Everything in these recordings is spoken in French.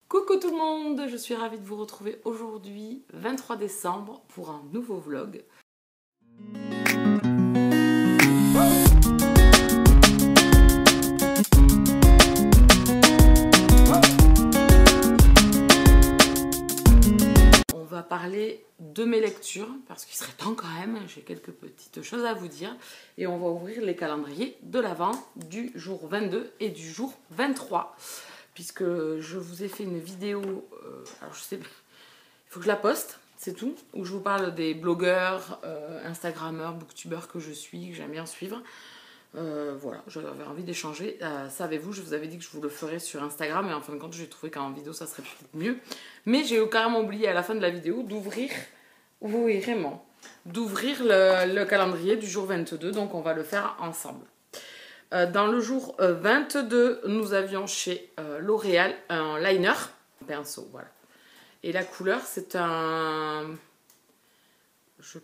Coucou tout le monde, je suis ravie de vous retrouver aujourd'hui, 23 décembre, pour un nouveau vlog. On va parler de mes lectures, parce qu'il serait temps quand même, j'ai quelques petites choses à vous dire. Et on va ouvrir les calendriers de l'Avent du jour 22 et du jour 23. Puisque je vous ai fait une vidéo, alors je sais, il faut que je la poste, c'est tout, où je vous parle des blogueurs, instagrammeurs, booktubeurs que je suis, que j'aime bien suivre. Voilà, j'avais envie d'échanger. Savez-vous, je vous avais dit que je vous le ferais sur Instagram, et en fin de compte, j'ai trouvé qu'en vidéo, ça serait peut-être mieux. Mais j'ai carrément oublié à la fin de la vidéo d'ouvrir, oui, vraiment, d'ouvrir le calendrier du jour 22, donc on va le faire ensemble. Dans le jour 22, nous avions chez L'Oréal un liner, un pinceau, voilà. Et la couleur, c'est un... Je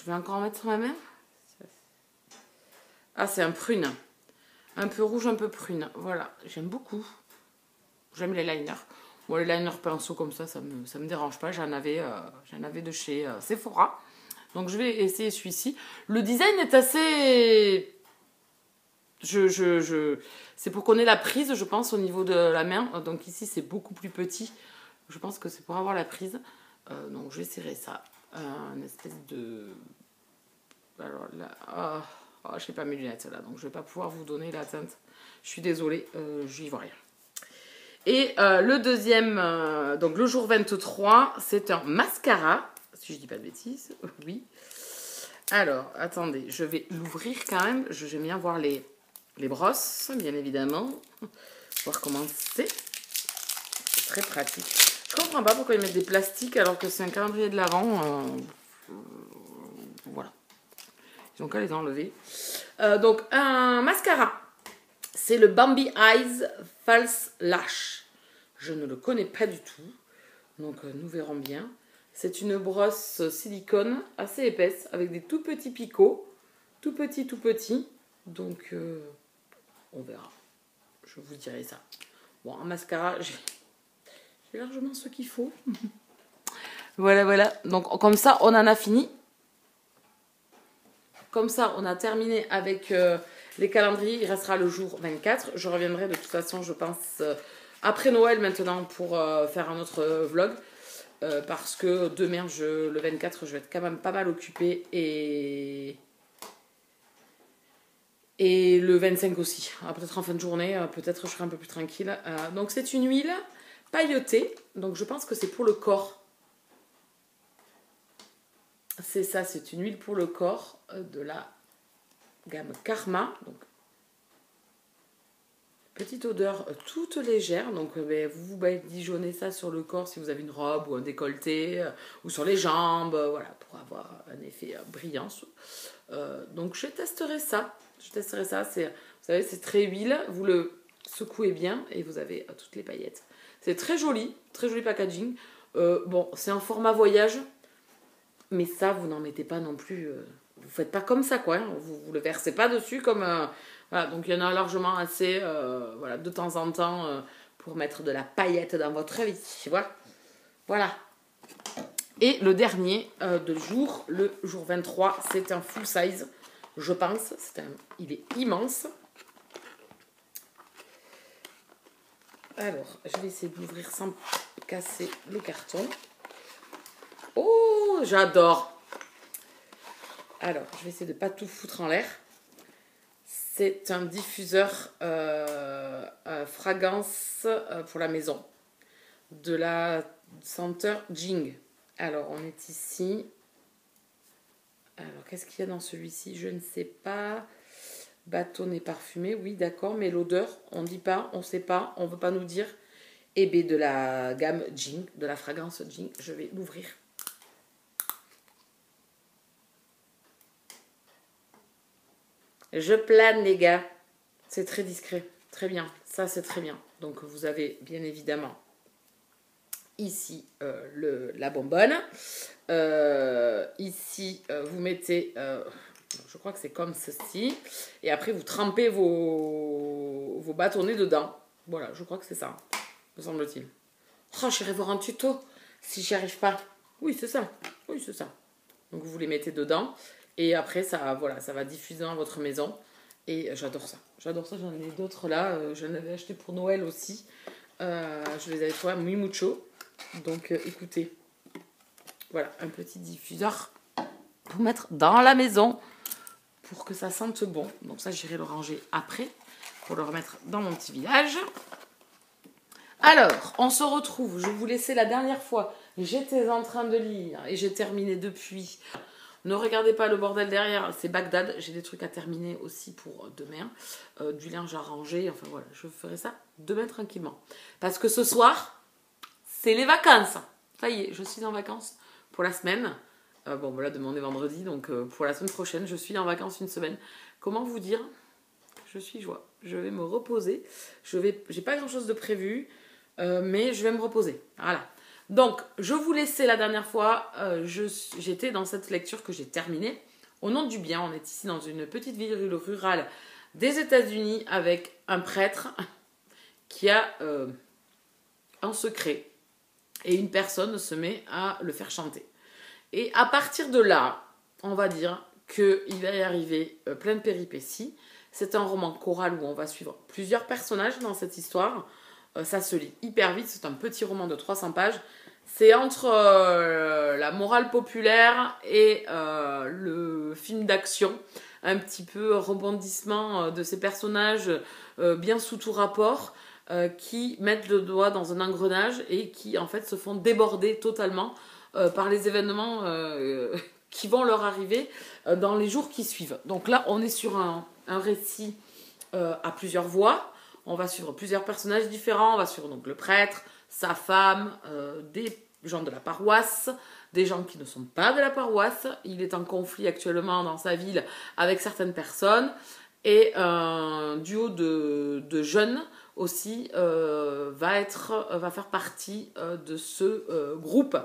vais encore en mettre sur ma main. Ah, c'est un prune. Un peu rouge, un peu prune. Voilà, j'aime beaucoup. J'aime les liners. Bon, les liners pinceau comme ça me dérange pas. J'en avais de chez Sephora. Donc, je vais essayer celui-ci. Le design est assez... C'est pour qu'on ait la prise, je pense, au niveau de la main. Donc ici, c'est beaucoup plus petit. Je pense que c'est pour avoir la prise. Donc, je vais serrer ça. Une espèce de... Alors là... Oh, je n'ai pas mes lunettes là, donc je ne vais pas pouvoir vous donner la teinte. Je suis désolée, je n'y vois rien. Et le deuxième, donc le jour 23, c'est un mascara. Si je ne dis pas de bêtises, oui. Alors, attendez, je vais l'ouvrir quand même. J'aime bien voir les brosses, bien évidemment. Voir comment c'est. C'est très pratique. Je comprends pas pourquoi ils mettent des plastiques alors que c'est un calendrier de l'Avent. Voilà. Ils ont qu'à les enlever. Donc, un mascara. C'est le Bambi Eyes False Lash. Je ne le connais pas du tout. Donc, nous verrons bien. C'est une brosse silicone assez épaisse avec des tout petits picots. Tout petits, tout petits. Donc, on verra. Je vous dirai ça. Bon, un mascara, j'ai largement ce qu'il faut. Voilà, voilà. Donc, comme ça, on en a fini. Comme ça, on a terminé avec les calendriers. Il restera le jour 24. Je reviendrai de toute façon, je pense, après Noël maintenant pour faire un autre vlog. Parce que demain, le 24, je vais être quand même pas mal occupée. Et le 25 aussi. Peut-être en fin de journée, peut-être je serai un peu plus tranquille. Donc c'est une huile pailletée. Donc je pense que c'est pour le corps. C'est ça, c'est une huile pour le corps de la gamme Karma. Donc, petite odeur toute légère. Donc, vous badigeonnez ça sur le corps si vous avez une robe ou un décolleté ou sur les jambes, voilà, pour avoir un effet brillant. Donc, je testerai ça. Vous savez, c'est très huile. Vous le secouez bien et vous avez toutes les paillettes. C'est très joli packaging. Bon, c'est un format voyage. Mais ça, vous n'en mettez pas non plus. Vous faites pas comme ça, quoi. Hein. Vous le versez pas dessus comme. Voilà, donc il y en a largement assez, voilà, de temps en temps, pour mettre de la paillette dans votre vie. Voilà. Et le dernier le jour 23, c'est un full size, je pense. Il est immense. Alors, je vais essayer de l'ouvrir sans casser le carton. Oh, j'adore. Alors, je vais essayer de ne pas tout foutre en l'air. C'est un diffuseur fragrance pour la maison. De la senteur Jing. Alors, on est ici. Alors, qu'est-ce qu'il y a dans celui-ci? Je ne sais pas. Bâtonnet parfumé, oui, d'accord. Mais l'odeur, on ne dit pas, on ne sait pas, on ne veut pas nous dire. Et bien, de la gamme Jing, de la fragrance Jing. Je vais l'ouvrir. Je plane, les gars. C'est très discret. Très bien. Ça, c'est très bien. Donc, vous avez bien évidemment ici la bonbonne. Ici, vous mettez... je crois que c'est comme ceci. Et après, vous trempez vos bâtonnets dedans. Voilà, je crois que c'est ça, me semble-t-il. Oh, j'irai voir un tuto si j'y arrive pas. Oui, c'est ça. Oui, c'est ça. Donc vous les mettez dedans et après ça, voilà, ça va diffuser dans votre maison. Et j'adore ça. J'adore ça. J'en ai d'autres là. J'en avais acheté pour Noël aussi. Je les avais trouvés muy mucho. Donc écoutez, voilà, un petit diffuseur pour mettre dans la maison pour que ça sente bon. Donc ça, j'irai le ranger après pour le remettre dans mon petit village. Alors, on se retrouve. Je vous laissais la dernière fois. J'étais en train de lire et j'ai terminé depuis. Ne regardez pas le bordel derrière, c'est Bagdad. J'ai des trucs à terminer aussi pour demain. Du linge à ranger. Enfin voilà, je ferai ça demain tranquillement. Parce que ce soir, c'est les vacances. Ça y est, je suis en vacances pour la semaine. Bon, voilà, demain on est vendredi. Donc pour la semaine prochaine, je suis en vacances une semaine. Comment vous dire ? Je suis joie. Je vais me reposer. J'ai pas grand chose de prévu. Mais je vais me reposer. Voilà. Donc, je vous laissais la dernière fois. J'étais dans cette lecture que j'ai terminée. Au nom du bien, on est ici dans une petite ville rurale des États-Unis avec un prêtre qui a un secret. Et une personne se met à le faire chanter. Et à partir de là, on va dire qu'il va y arriver plein de péripéties. C'est un roman choral où on va suivre plusieurs personnages dans cette histoire. Ça se lit hyper vite, c'est un petit roman de 300 pages. C'est entre la morale populaire et le film d'action. Un petit peu rebondissement de ces personnages bien sous tout rapport qui mettent le doigt dans un engrenage et qui en fait se font déborder totalement par les événements qui vont leur arriver dans les jours qui suivent. Donc là, on est sur un récit à plusieurs voix. On va suivre plusieurs personnages différents. On va suivre donc le prêtre, sa femme, des gens de la paroisse, des gens qui ne sont pas de la paroisse. Il est en conflit actuellement dans sa ville avec certaines personnes. Et un duo de jeunes aussi va faire partie de ce groupe.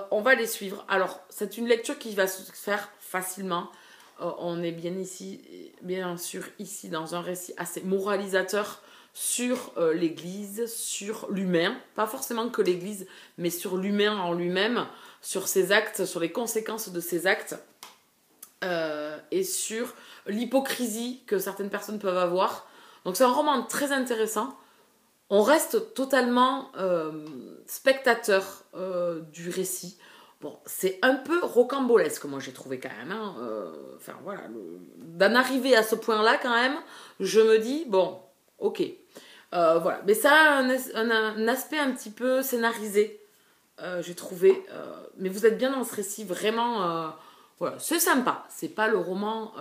On va les suivre. Alors, c'est une lecture qui va se faire facilement. On est bien sûr ici dans un récit assez moralisateur sur l'Église, sur l'humain. Pas forcément que l'Église, mais sur l'humain en lui-même, sur ses actes, sur les conséquences de ses actes. Et sur l'hypocrisie que certaines personnes peuvent avoir. Donc c'est un roman très intéressant. On reste totalement spectateur du récit. Bon, c'est un peu rocambolesque, moi j'ai trouvé quand même. Hein. Enfin voilà, d'en arriver à ce point-là quand même, je me dis, bon, ok. Voilà, mais ça a un aspect un petit peu scénarisé, j'ai trouvé. Mais vous êtes bien dans ce récit, vraiment... voilà, c'est sympa. C'est pas le roman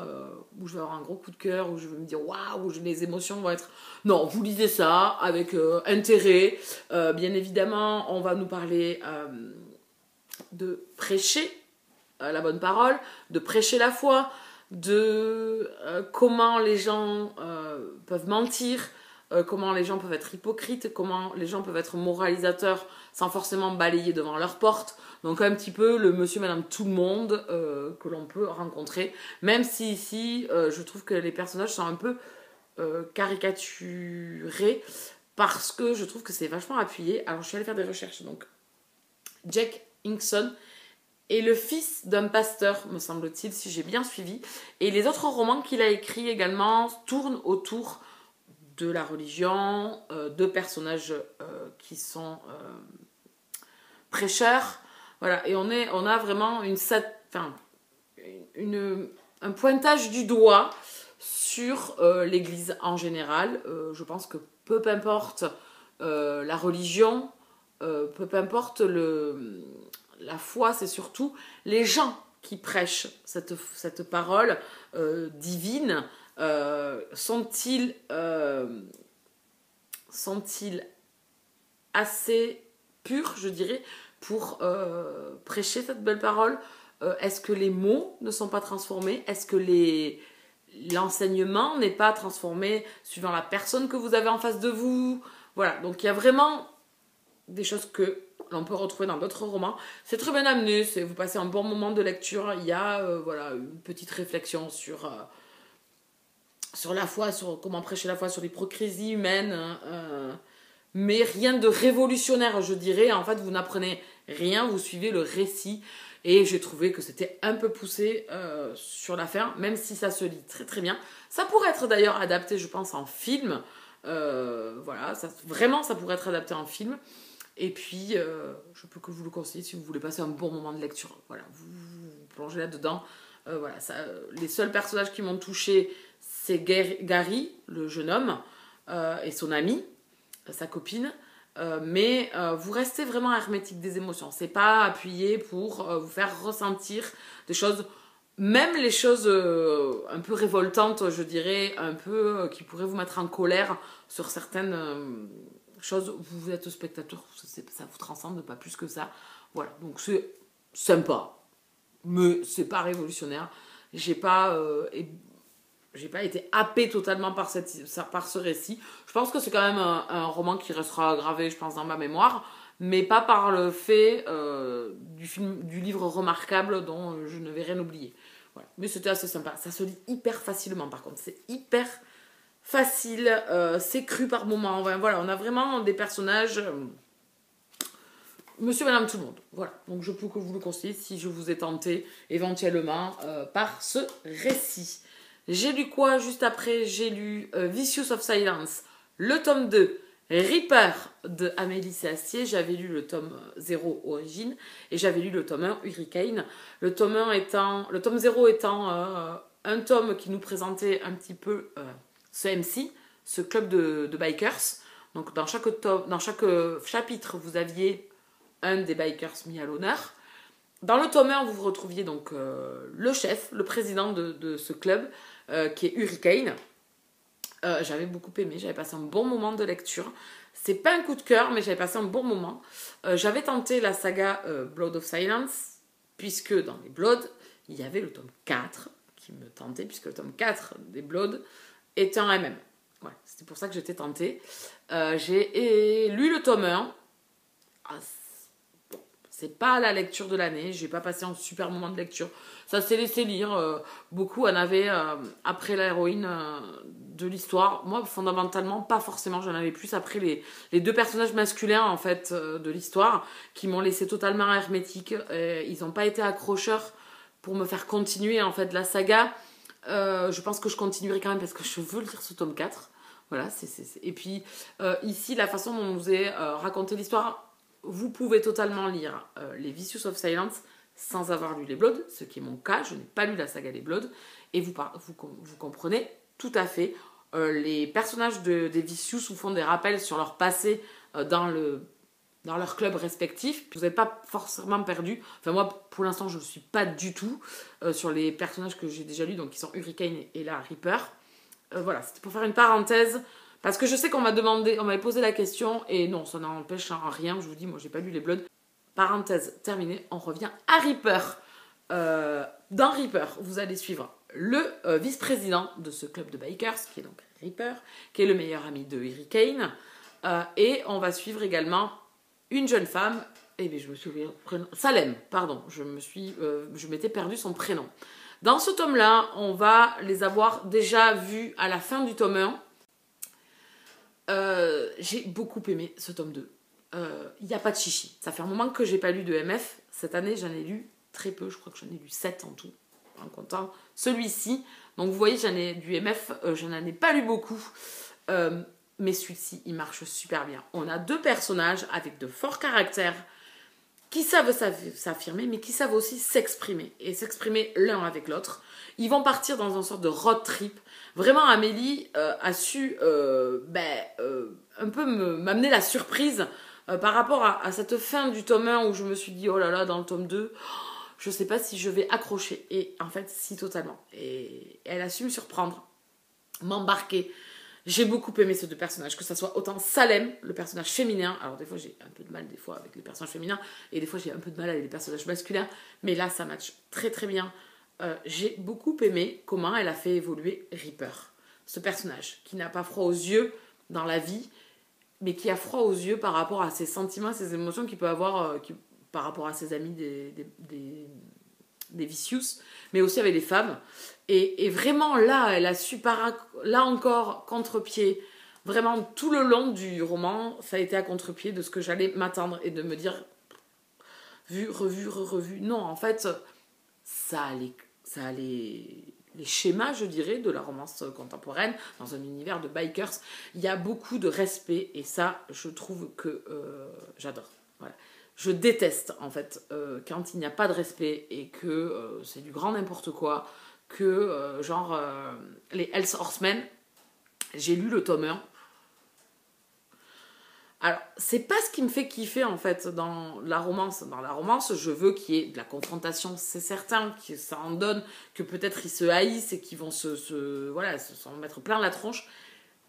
où je vais avoir un gros coup de cœur, où je vais me dire waouh, où les émotions vont être. Non, vous lisez ça avec intérêt. Bien évidemment, on va nous parler de prêcher la bonne parole, de prêcher la foi, de comment les gens peuvent mentir, comment les gens peuvent être hypocrites, comment les gens peuvent être moralisateurs sans forcément balayer devant leur porte. Donc un petit peu le monsieur, madame, tout le monde que l'on peut rencontrer. Même si ici, je trouve que les personnages sont un peu caricaturés parce que je trouve que c'est vachement appuyé. Alors je suis allée faire des recherches. Donc Jack Hinkson est le fils d'un pasteur, me semble-t-il, si j'ai bien suivi. Et les autres romans qu'il a écrits également tournent autour de la religion, de personnages qui sont prêcheurs. Voilà, et on a vraiment un pointage du doigt sur l'Église en général. Je pense que peu importe la religion, peu importe la foi, c'est surtout les gens qui prêchent cette parole divine. Sont-ils assez purs, je dirais, pour prêcher cette belle parole? Est-ce que les mots ne sont pas transformés? Est-ce que l'enseignement n'est pas transformé suivant la personne que vous avez en face de vous? Voilà, donc il y a vraiment des choses que l'on peut retrouver dans d'autres romans. C'est très bien amené, vous passez un bon moment de lecture. Il y a voilà, une petite réflexion sur la foi, sur comment prêcher la foi, sur l'hypocrisie humaine. mais rien de révolutionnaire, je dirais. En fait, vous n'apprenez rien, vous suivez le récit. Et j'ai trouvé que c'était un peu poussé sur la fin, même si ça se lit très très bien. Ça pourrait être d'ailleurs adapté, je pense, en film. Voilà, vraiment, ça pourrait être adapté en film. Et puis, je peux que vous le conseiller si vous voulez passer un bon moment de lecture. Voilà, vous plongez là-dedans. Voilà, les seuls personnages qui m'ont touché, c'est Gary, le jeune homme, et son ami, sa copine. Mais vous restez vraiment hermétique des émotions. C'est pas appuyé pour vous faire ressentir des choses, même les choses un peu révoltantes, je dirais, un peu qui pourraient vous mettre en colère sur certaines choses. Vous êtes spectateur, ça vous transcende, pas plus que ça. Voilà, donc c'est sympa, mais c'est pas révolutionnaire. J'ai pas été happée totalement par ce récit. Je pense que c'est quand même un roman qui restera gravé, je pense, dans ma mémoire, mais pas par le fait du livre remarquable dont je ne vais rien oublier. Voilà. Mais c'était assez sympa. Ça se lit hyper facilement, par contre. C'est hyper facile, c'est cru par moments. Enfin, voilà, on a vraiment des personnages... Monsieur, madame, tout le monde. Voilà. Donc je peux que vous le conseiller si je vous ai tenté éventuellement par ce récit. J'ai lu quoi juste après? J'ai lu Vicious of Silence, le tome 2, Reaper de Amélie Astier. J'avais lu le tome 0 Origine et j'avais lu le tome 1 Hurricane. Le tome 0 étant un tome qui nous présentait un petit peu ce MC, ce club de bikers. Donc dans chaque chapitre, vous aviez un des bikers mis à l'honneur. Dans le tome 1, vous retrouviez donc le chef, le président de ce club, qui est Hurricane. J'avais beaucoup aimé, j'avais passé un bon moment de lecture. C'est pas un coup de cœur, mais j'avais passé un bon moment. J'avais tenté la saga Blood of Silence, puisque dans les Blood, il y avait le tome 4 qui me tentait, puisque le tome 4 des Blood est un MM. Ouais, c'était pour ça que j'étais tentée. J'ai lu le tome 1. C'est pas la lecture de l'année, j'ai pas passé un super moment de lecture. Ça s'est laissé lire, beaucoup en avaient après l'héroïne de l'histoire. Moi, fondamentalement, pas forcément, j'en avais plus après les deux personnages masculins en fait de l'histoire qui m'ont laissé totalement hermétique. Ils n'ont pas été accrocheurs pour me faire continuer en fait la saga. Je pense que je continuerai quand même parce que je veux lire ce tome 4. Voilà, Et puis ici, la façon dont on nous est raconté l'histoire, vous pouvez totalement lire les Vicious of Silence sans avoir lu les Blood, ce qui est mon cas, je n'ai pas lu la saga des Blood, et vous comprenez tout à fait. Les personnages des Vicious vous font des rappels sur leur passé dans leur club respectif. Vous n'êtes pas forcément perdu. Enfin, moi, pour l'instant, je ne suis pas du tout sur les personnages que j'ai déjà lus, donc qui sont Hurricane et la Reaper. Voilà, c'était pour faire une parenthèse. Parce que je sais qu'on m'avait posé la question, et non, ça n'empêche en rien, je vous dis, moi j'ai pas lu les Bloods. Parenthèse terminée, on revient à Reaper. Dans Reaper, vous allez suivre le vice-président de ce club de bikers, qui est donc Reaper, qui est le meilleur ami de Hurricane. Et on va suivre également une jeune femme, et bien je me souviens, Salem, pardon, je m'étais perdu son prénom. Dans ce tome-là, on va les avoir déjà vus à la fin du tome 1. J'ai beaucoup aimé ce tome 2. Il n'y a pas de chichi. Ça fait un moment que j'ai pas lu de MF. Cette année, j'en ai lu très peu. Je crois que j'en ai lu 7 en tout, en comptant celui-ci. Donc vous voyez, du MF, je n'en ai pas lu beaucoup. Mais celui-ci, il marche super bien. On a deux personnages avec de forts caractères qui savent s'affirmer, mais qui savent aussi s'exprimer. Et s'exprimer l'un avec l'autre. Ils vont partir dans une sorte de road trip. Vraiment, Amélie a su un peu m'amener la surprise par rapport à cette fin du tome 1 où je me suis dit, oh là là, dans le tome 2, je sais pas si je vais accrocher. Et en fait, si, totalement. Et elle a su me surprendre, m'embarquer. J'ai beaucoup aimé ces deux personnages, que ce soit autant Salem, le personnage féminin. Alors des fois j'ai un peu de mal avec les personnages féminins, et des fois j'ai un peu de mal avec les personnages masculins, mais là ça match très très bien. J'ai beaucoup aimé comment elle a fait évoluer Reaper, ce personnage qui n'a pas froid aux yeux dans la vie, mais qui a froid aux yeux par rapport à ses sentiments, ses émotions qu'il peut avoir par rapport à ses amis des Vicious, mais aussi avec les femmes. Et vraiment là, elle a su là encore contre-pied vraiment tout le long du roman, ça a été à contre-pied de ce que j'allais m'attendre et de me dire, vu, revu, revu. Non, en fait, ça a les schémas, je dirais, de la romance contemporaine, dans un univers de bikers. Il y a beaucoup de respect, et ça, je trouve que j'adore. Voilà. Je déteste, en fait, quand il n'y a pas de respect et que c'est du grand n'importe quoi, que, les Hells Horsemen, j'ai lu le tome 1. Alors, c'est pas ce qui me fait kiffer, en fait, dans la romance. Dans la romance, je veux qu'il y ait de la confrontation, c'est certain, que ça en donne, que peut-être ils se haïssent et qu'ils vont s'en mettre plein la tronche,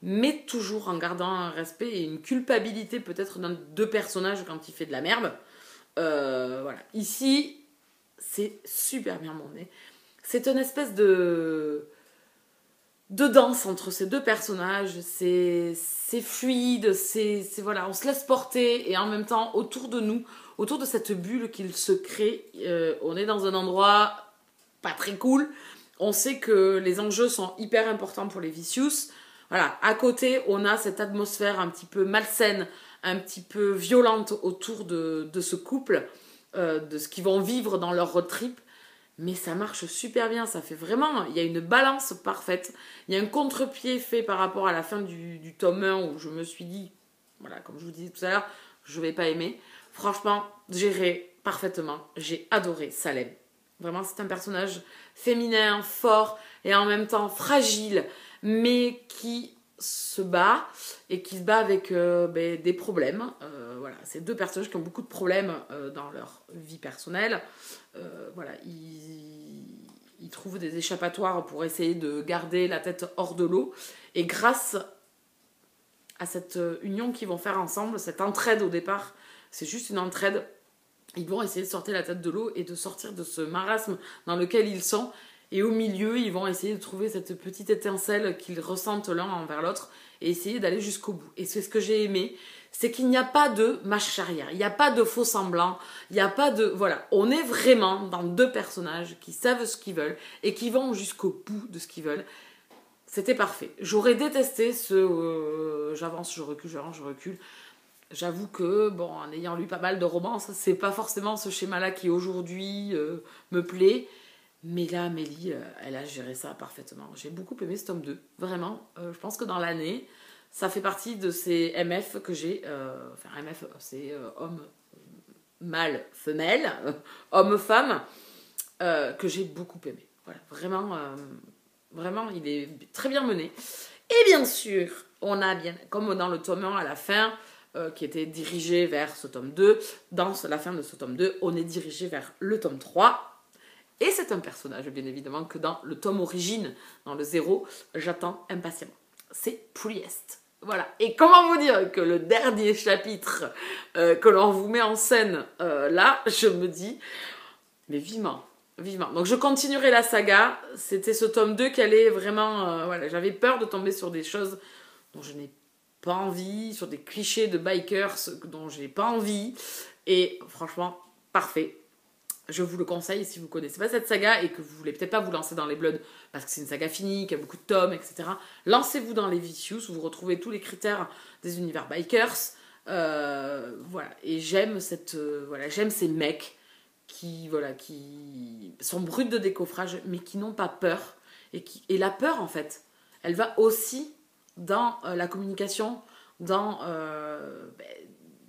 mais toujours en gardant un respect et une culpabilité peut-être d'un deux personnages quand il fait de la merde. Voilà. Ici, c'est super bien monté. C'est une espèce de danse entre ces deux personnages, c'est fluide, voilà, on se laisse porter et en même temps autour de nous, autour de cette bulle qu'il se crée, on est dans un endroit pas très cool. On sait que les enjeux sont hyper importants pour les Vicious. Voilà, à côté, on a cette atmosphère un petit peu malsaine, un petit peu violente autour de ce couple, de ce qu'ils vont vivre dans leur road trip. Mais ça marche super bien, ça fait vraiment, il y a une balance parfaite. Il y a un contre-pied fait par rapport à la fin du tome 1 où je me suis dit, voilà, comme je vous disais tout à l'heure, je vais pas aimer. Franchement, géré parfaitement, j'ai adoré Salem. Vraiment, c'est un personnage féminin, fort et en même temps fragile, mais qui se bat et qui se bat avec des problèmes. Voilà, c'est deux personnages qui ont beaucoup de problèmes dans leur vie personnelle. Voilà, ils trouvent des échappatoires pour essayer de garder la tête hors de l'eau. Et grâce à cette union qu'ils vont faire ensemble, cette entraide au départ, c'est juste une entraide, ils vont essayer de sortir la tête de l'eau et de sortir de ce marasme dans lequel ils sont. Et au milieu, ils vont essayer de trouver cette petite étincelle qu'ils ressentent l'un envers l'autre et essayer d'aller jusqu'au bout. Et c'est ce que j'ai aimé, c'est qu'il n'y a pas de marche arrière, il n'y a pas de faux semblant, il n'y a pas de... Voilà, on est vraiment dans deux personnages qui savent ce qu'ils veulent et qui vont jusqu'au bout de ce qu'ils veulent. C'était parfait. J'aurais détesté j'avance, je recule, j'avance, je recule. J'avoue que, bon, en ayant lu pas mal de romances, c'est pas forcément ce schéma-là qui aujourd'hui me plaît. Mais là, Amélie, elle a géré ça parfaitement. J'ai beaucoup aimé ce tome 2. Vraiment, je pense que dans l'année, ça fait partie de ces MF que j'ai... enfin, MF, c'est homme, mâle, femelle, homme-femme, que j'ai beaucoup aimé. Voilà, vraiment, vraiment, il est très bien mené. Et bien sûr, on a bien, comme dans le tome 1 à la fin, qui était dirigé vers ce tome 2, dans la fin de ce tome 2, on est dirigé vers le tome 3. Et c'est un personnage, bien évidemment, que dans le tome origine, dans le 0, j'attends impatiemment. C'est Priest. Voilà. Et comment vous dire que le dernier chapitre que l'on vous met en scène, là, je me dis, mais vivement, vivement. Donc je continuerai la saga. C'était ce tome 2 qui allait vraiment... voilà, j'avais peur de tomber sur des choses dont je n'ai pas envie, sur des clichés de bikers dont je n'ai pas envie. Et franchement, parfait. Je vous le conseille si vous connaissez pas cette saga et que vous voulez peut-être pas vous lancer dans les Bloods parce que c'est une saga finie, qu'il y a beaucoup de tomes, etc. Lancez-vous dans les Vicious, vous retrouvez tous les critères des univers bikers. Voilà. Et j'aime j'aime ces mecs qui sont bruts de décoffrage mais qui n'ont pas peur. Et la peur, en fait, elle va aussi dans la communication, dans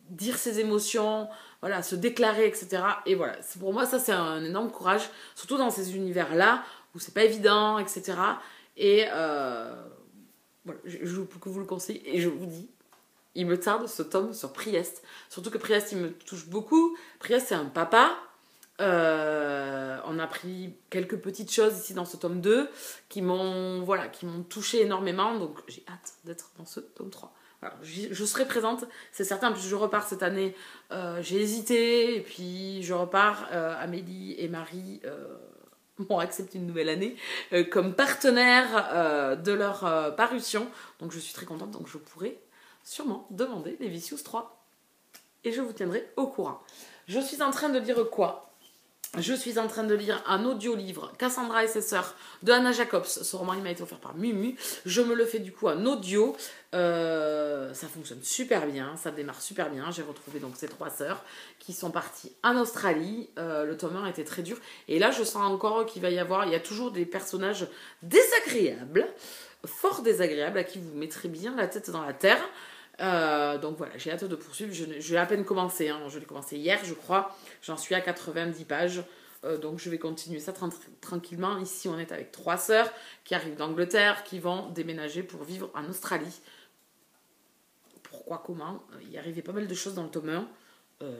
dire ses émotions, voilà, se déclarer, etc. Et voilà, pour moi, ça, c'est un énorme courage, surtout dans ces univers-là, où c'est pas évident, etc. Et voilà, je vous le conseille, et je vous dis, il me tarde ce tome sur Priest. Surtout que Priest, il me touche beaucoup. Priest, c'est un papa. On a pris quelques petites choses ici dans ce tome 2 qui m'ont touché énormément. Donc, j'ai hâte d'être dans ce tome 3. Alors, je serai présente, c'est certain, puisque je repars cette année. J'ai hésité, et puis je repars. Amélie et Marie m'ont accepté une nouvelle année comme partenaire de leur parution. Donc je suis très contente, donc je pourrai sûrement demander les Vicious 3. Et je vous tiendrai au courant. Je suis en train de lire quoi ? Je suis en train de lire un audio-livre, Cassandra et ses sœurs, de Anna Jacobs. Ce roman, il m'a été offert par Mumu. Je me le fais du coup en audio. Ça fonctionne super bien, ça démarre super bien. J'ai retrouvé donc ces 3 sœurs qui sont parties en Australie. Le tome 1 était très dur. Et là, je sens encore qu'il va y avoir... Il y a toujours des personnages désagréables, fort désagréables, à qui vous mettrez bien la tête dans la terre. Donc voilà, j'ai hâte de poursuivre. Je vais à peine commencer, hein. Je l'ai commencé hier, je crois. J'en suis à 90 pages. Donc je vais continuer ça tranquillement. Ici, on est avec 3 sœurs qui arrivent d'Angleterre, qui vont déménager pour vivre en Australie. Pourquoi, comment? Il y arrivait pas mal de choses dans le tome 1.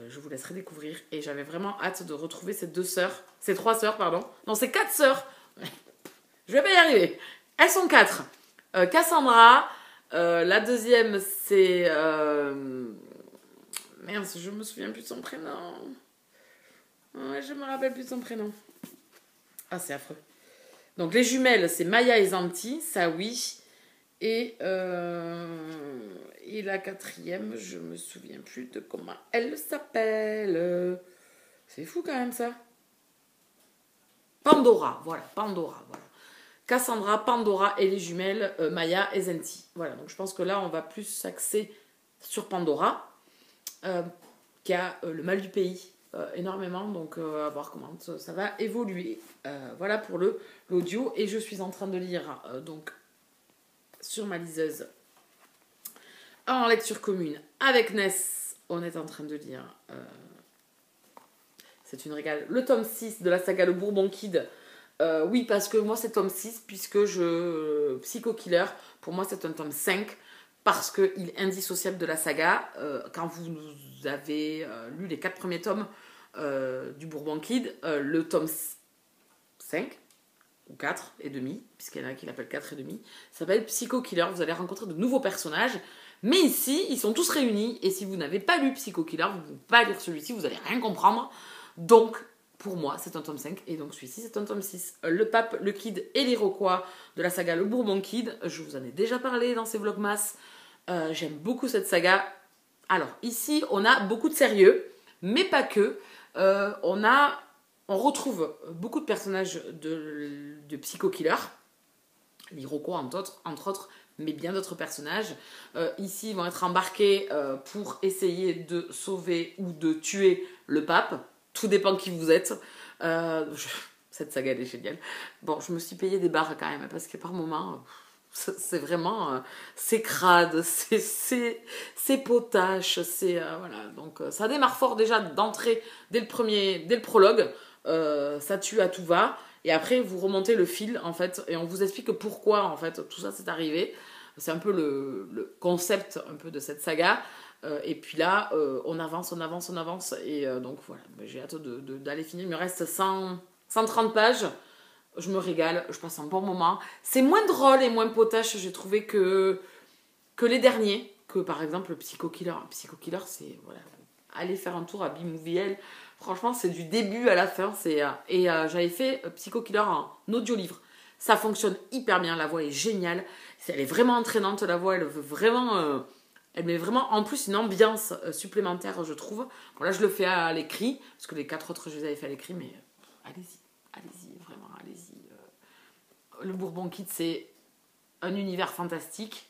Je vous laisserai découvrir. Et j'avais vraiment hâte de retrouver ces 3 sœurs, pardon. Non, c'est 4 sœurs. Je vais pas y arriver. Elles sont 4. Cassandra... la deuxième, c'est... Merde, je me souviens plus de son prénom. Ouais, je me rappelle plus de son prénom. Ah, c'est affreux. Donc, les jumelles, c'est Maya et Zanti, ça oui. Et la quatrième, je me souviens plus de comment elle s'appelle. C'est fou quand même, ça. Pandora, voilà. Cassandra, Pandora et les jumelles Maya et Zenti. Voilà, donc je pense que là, on va plus s'axer sur Pandora, qui a le mal du pays énormément, donc à voir comment ça va évoluer. Voilà pour l'audio, et je suis en train de lire donc sur ma liseuse en lecture commune avec Ness. On est en train de lire, c'est une régale, le tome 6 de la saga Le Bourbon Kid. Oui, parce que moi c'est tome 6, puisque Psycho Killer, pour moi c'est un tome 5, parce qu'il est indissociable de la saga. Quand vous avez lu les 4 premiers tomes du Bourbon Kid, le tome 5, ou 4 et demi, puisqu'il y en a qui l'appellent 4 et demi, s'appelle Psycho Killer. Vous allez rencontrer de nouveaux personnages, mais ici, ils sont tous réunis, et si vous n'avez pas lu Psycho Killer, vous ne pouvez pas lire celui-ci, vous n'allez rien comprendre. Donc, pour moi, c'est un tome 5, et donc celui-ci, c'est un tome 6. Le Pape, le Kid et l'Iroquois de la saga Le Bourbon Kid, je vous en ai déjà parlé dans ces vlogmas. J'aime beaucoup cette saga. Alors, ici, on a beaucoup de sérieux, mais pas que. On retrouve beaucoup de personnages de Psycho Killer, l'Iroquois entre autres, mais bien d'autres personnages. Ici, ils vont être embarqués pour essayer de sauver ou de tuer le pape. Tout dépend qui vous êtes. Cette saga, elle est géniale. Bon, je me suis payé des barres quand même, parce que par moments, c'est vraiment... c'est crade, c'est potache, voilà. Donc, ça démarre fort déjà d'entrée, dès le prologue. Ça tue à tout va. Et après, vous remontez le fil, en fait, et on vous explique pourquoi, en fait, tout ça s'est arrivé. C'est un peu le concept un peu de cette saga. Et puis là, on avance. Et donc voilà, j'ai hâte d'aller finir. Il me reste 130 pages. Je me régale, je passe un bon moment. C'est moins drôle et moins potache, j'ai trouvé, que les derniers. Que par exemple, Psycho Killer. Psycho Killer, c'est... Voilà, allez faire un tour à Bimoviel. Franchement, c'est du début à la fin. J'avais fait Psycho Killer en audio-livre. Ça fonctionne hyper bien, la voix est géniale. Elle est vraiment entraînante, la voix, elle veut vraiment... elle met vraiment en plus une ambiance supplémentaire, je trouve. Bon, là, je le fais à l'écrit, parce que les 4 autres, je les avais fait à l'écrit, mais allez-y, vraiment, allez-y. Le Bourbon Kid, c'est un univers fantastique,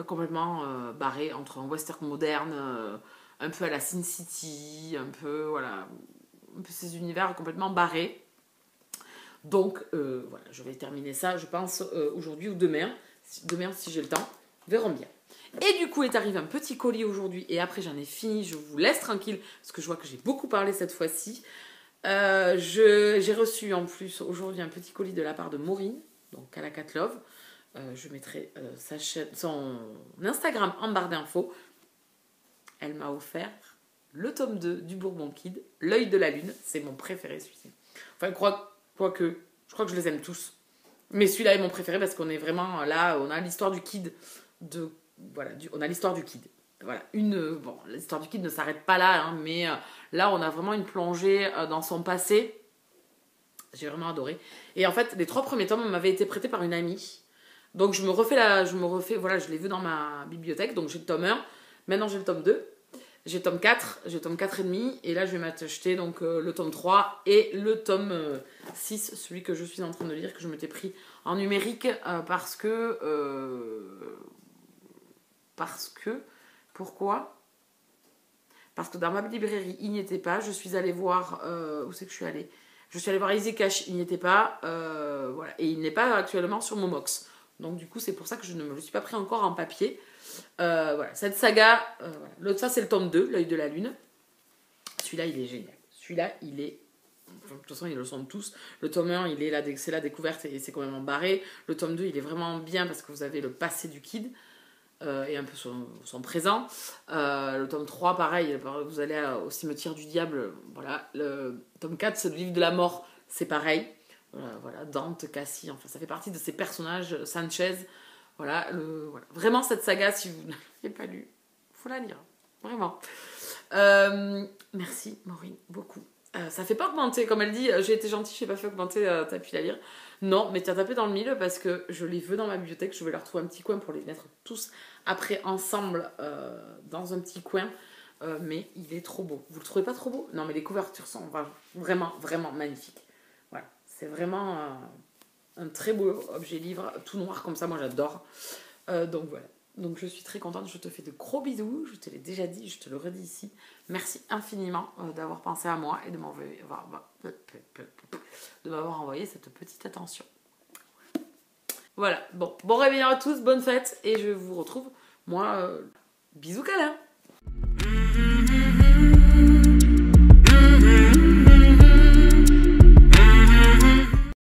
complètement barré entre un western moderne, un peu à la Sin City, un peu ces univers complètement barrés. Donc, voilà, je vais terminer ça, je pense, aujourd'hui ou demain. Demain, si j'ai le temps, verrons bien. Et du coup, est arrivé un petit colis aujourd'hui, et après j'en ai fini, je vous laisse tranquille, parce que je vois que j'ai beaucoup parlé cette fois-ci. J'ai reçu en plus aujourd'hui un petit colis de la part de Maureen, donc à la Cat Love. Je mettrai son Instagram en barre d'infos. Elle m'a offert le tome 2 du Bourbon Kid, L'œil de la lune, c'est mon préféré celui-ci. Enfin, quoique, je crois que je les aime tous. Mais celui-là est mon préféré parce qu'on est vraiment là, on a l'histoire du Kid on a l'histoire du Kid. Voilà, l'histoire du Kid ne s'arrête pas là, hein, mais là, on a vraiment une plongée dans son passé. J'ai vraiment adoré. Et en fait, les 3 premiers tomes m'avaient été prêtés par une amie. Donc, je l'ai vu dans ma bibliothèque. Donc, j'ai le tome 1. Maintenant, j'ai le tome 2. J'ai tome 4, j'ai tome 4 et demi, et là je vais m'acheter donc le tome 3 et le tome 6, celui que je suis en train de lire, que je m'étais pris en numérique parce que... Pourquoi? Parce que dans ma librairie, il n'y était pas. Je suis allée voir... où c'est que je suis allée? Je suis allée voir Easy Cash, il n'y était pas. Voilà. Et il n'est pas actuellement sur Momox. Donc du coup, c'est pour ça que je ne me le suis pas pris encore en papier. Voilà, cette saga... Voilà. Ça, c'est le tome 2, L'œil de la lune. Celui-là, il est génial. Celui-là, il est... Enfin, de toute façon, ils le sont tous. Le tome 1, c'est la découverte et c'est complètement barré. Le tome 2, il est vraiment bien parce que vous avez le passé du kid. Et un peu son présent. Le tome 3, pareil, vous allez au cimetière du diable. Voilà. Le tome 4, c'est le livre de la mort, c'est pareil. Voilà. Dante, Cassie, enfin, ça fait partie de ces personnages. Sanchez, voilà. Vraiment, cette saga, si vous ne l'avez pas lu, il faut la lire. Vraiment. Merci, Maureen, beaucoup. Ça fait pas augmenter, comme elle dit, j'ai été gentille, je n'ai pas fait augmenter, t'as pu la lire. Non, mais t'as tapé dans le mille parce que je les veux dans ma bibliothèque, je vais leur trouver un petit coin pour les mettre tous après ensemble dans un petit coin. Mais il est trop beau. Vous le trouvez pas trop beau? Non, mais les couvertures sont vraiment, vraiment magnifiques. Voilà, c'est vraiment un très beau objet livre, tout noir comme ça, moi j'adore. Donc voilà. Donc je suis très contente, je te fais de gros bisous, je te l'ai déjà dit, je te le redis ici. Merci infiniment d'avoir pensé à moi et de m'avoir envoyé cette petite attention. Voilà, bon réveillon à tous, bonne fête et je vous retrouve, moi, bisous câlins.